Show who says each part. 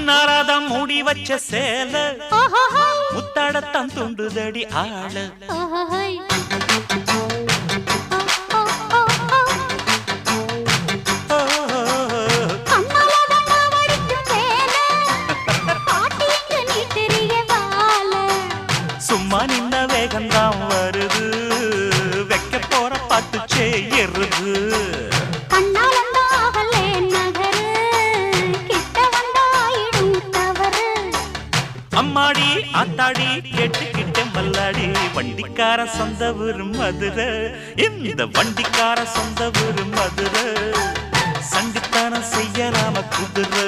Speaker 1: உன்னாராதான் மூடி வச்ச சேல முத்தாடத்தான் துண்டுதடி ஆள சும்மா நின்ன வேகந்தான் வருது வைக்க போற பாட்டு செய்யறது அம்மாடி ஆத்தாடி கேட்டுக்கிட்ட மல்லாடி வண்டிக்கார சொந்த ஊரு மதுரை இந்த வண்டிக்கார சொந்த ஊரு மதுரை சண்டித்தானம் செய்யலாம குதிரை